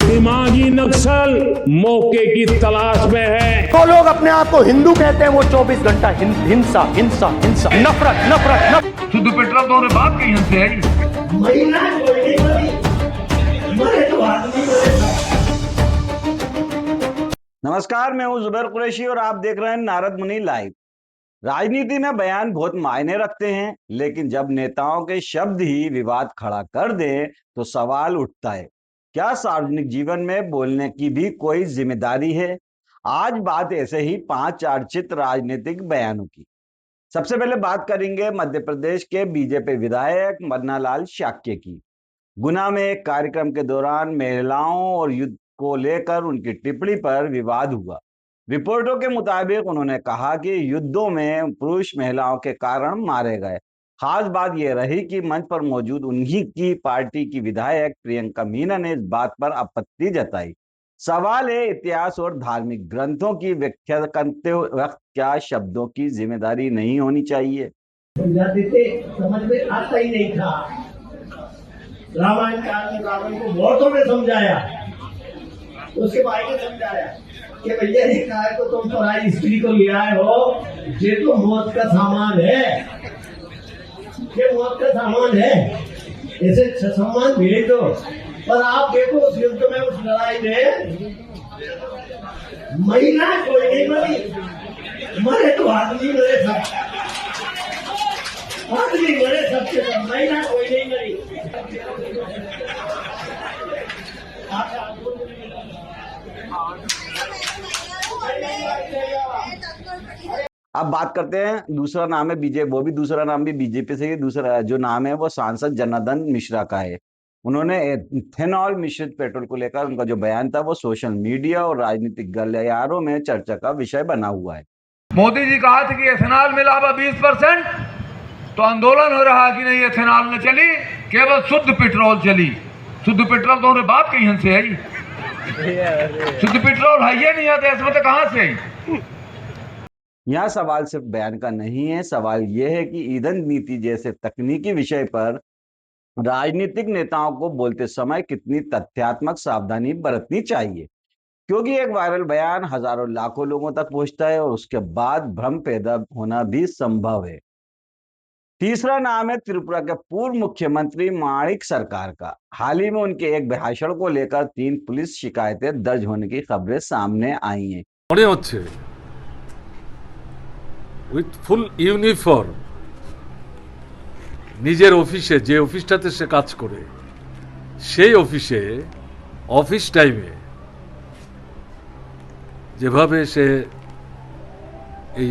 दिमागी नक्सल मौके की तलाश में है। तो लोग अपने आप को हिंदू कहते हैं, वो 24 घंटा हिंसा हिंसा हिंसा, नफरत नफरत नफरत। शुद्ध पेट्रोल तो उन्हें बात कही हमसे आई। नमस्कार, मैं हूं जुबैर कुरैशी और आप देख रहे हैं नारद मुनि लाइव। राजनीति में बयान बहुत मायने रखते हैं, लेकिन जब नेताओं के शब्द ही विवाद खड़ा कर दें तो सवाल उठता है, क्या सार्वजनिक जीवन में बोलने की भी कोई जिम्मेदारी है? आज बात ऐसे ही 5 चर्चित राजनीतिक बयानों की। सबसे पहले बात करेंगे मध्य प्रदेश के बीजेपी विधायक मन्ना लाल शाक्य की। गुना में एक कार्यक्रम के दौरान महिलाओं और युद्ध को लेकर उनकी टिप्पणी पर विवाद हुआ। रिपोर्टों के मुताबिक उन्होंने कहा कि युद्धों में पुरुष महिलाओं के कारण मारे गए। खास बात यह रही कि मंच पर मौजूद उन्हीं की पार्टी की विधायक प्रियंका मीना ने इस बात पर आपत्ति जताई। सवाल है, इतिहास और धार्मिक ग्रंथों की व्याख्या करते वक्त क्या शब्दों की जिम्मेदारी नहीं होनी चाहिए? समझ में आता ही नहीं था। रामायण काल में रावण को बहुतों ने समझाया, उसके भाई ने समझाया कि भैया ये कहा तो तुम पराई स्त्री को ले आए हो, ये तो मौत का सामान है, ये मौत का सामान है, इसे सम्मान भेज दो। पर आप देखो उस युद्ध में, उस लड़ाई में महिला कोई नहीं मरी, मरे तो आदमी मरे सब, आदमी मरे सबसे कम, महिला कोई नहीं मरी। अब बात करते हैं, दूसरा नाम है बीजेपी, वो भी दूसरा नाम भी बीजेपी से ही, दूसरा जो नाम है वो सांसद जनार्दन मिश्रा का है। उन्होंने इथेनॉल मिश्रित पेट्रोल को लेकर उनका जो बयान था वो सोशल मीडिया और राजनीतिक गलियारों में चर्चा का विषय बना हुआ है। मोदी जी कहा था कि एथेनॉल में लाभ 20%, तो आंदोलन हो रहा कि नहीं एथेनॉल न चली, केवल शुद्ध पेट्रोल चली। शुद्ध पेट्रोल तो उन्हें बात कही हमसे आई। शुद्ध पेट्रोल है ये नहीं है देश में, तो कहां से आई? यहाँ सवाल सिर्फ बयान का नहीं है, सवाल यह है कि ईंधन नीति जैसे तकनीकी विषय पर राजनीतिक नेताओं को बोलते समय कितनी तथ्यात्मक सावधानी बरतनी चाहिए, क्योंकि एक वायरल बयान हजारों लाखों लोगों तक पहुंचता है और उसके बाद भ्रम पैदा होना भी संभव है। तीसरा नाम है त्रिपुरा के पूर्व मुख्यमंत्री माणिक सरकार का। हाल ही में उनके एक भाषण को लेकर 3 पुलिस शिकायतें दर्ज होने की खबरें सामने आई हैं। মনে হচ্ছে উইথ ফুল ইউনিফর্ম নিজের অফিসে, যে অফিসটাতে সে কাজ করে সেই অফিসে অফিস টাইমে যেভাবে সে এই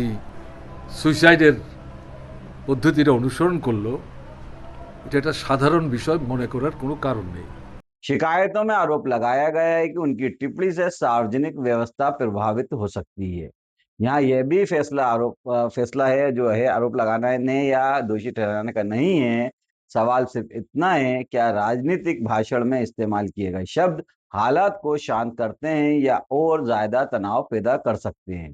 সুইসাইডের পদ্ধতিটা অনুসরণ করলো, এটা একটা সাধারণ বিষয় মনে করার কোনো কারণ নেই। शिकायतों में आरोप लगाया गया है कि उनकी टिप्पणी से सार्वजनिक व्यवस्था प्रभावित हो सकती है। यहाँ यह भी फैसला है जो है आरोप लगाने या दोषी ठहराने का नहीं है। सवाल सिर्फ इतना है, क्या राजनीतिक भाषण में इस्तेमाल किए गए शब्द हालात को शांत करते हैं या और ज्यादा तनाव पैदा कर सकते हैं?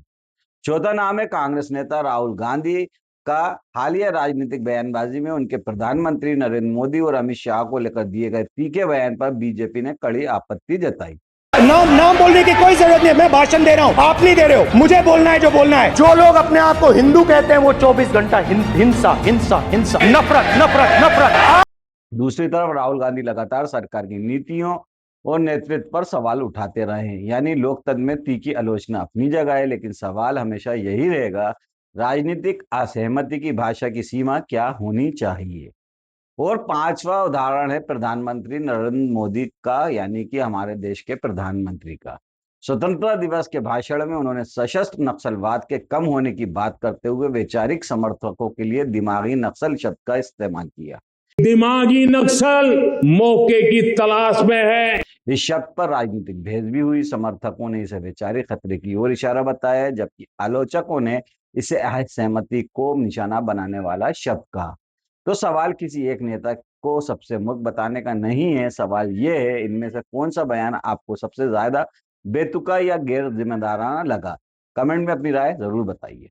चौथा नाम है कांग्रेस नेता राहुल गांधी का। हालिया राजनीतिक बयानबाजी में उनके प्रधानमंत्री नरेंद्र मोदी और अमित शाह को लेकर दिए गए तीखे बयान पर बीजेपी ने कड़ी आपत्ति जताई। नाम बोलने की कोई जरूरत नहीं, मैं भाषण दे रहा हूँ, आप नहीं दे रहे हो। मुझे बोलना है जो बोलना है। जो लोग अपने आप को हिंदू कहते हैं, वो 24 घंटा हिंसा हिंसा हिंसा, नफरत नफरत नफरत। दूसरी तरफ राहुल गांधी लगातार सरकार की नीतियों और नेतृत्व पर सवाल उठाते रहे हैं। यानी लोकतंत्र में तीखी आलोचना अपनी जगह है, लेकिन सवाल हमेशा यही रहेगा, राजनीतिक असहमति की भाषा की सीमा क्या होनी चाहिए? और 5वां उदाहरण है प्रधानमंत्री नरेंद्र मोदी का, यानी कि हमारे देश के प्रधानमंत्री का। स्वतंत्रता दिवस के भाषण में उन्होंने सशस्त्र नक्सलवाद के कम होने की बात करते हुए वैचारिक समर्थकों के लिए दिमागी नक्सल शब्द का इस्तेमाल किया। दिमागी नक्सल मौके की तलाश में है। इस शब्द पर राजनीतिक बहस भी हुई। समर्थकों ने इसे वैचारिक खतरे की ओर इशारा बताया, जबकि आलोचकों ने इसे असहमति को निशाना बनाने वाला शब्द कहा। तो सवाल किसी एक नेता को सबसे मूर्ख बताने का नहीं है, सवाल यह है, इनमें से कौन सा बयान आपको सबसे ज्यादा बेतुका या गैर जिम्मेदाराना लगा? कमेंट में अपनी राय जरूर बताइए।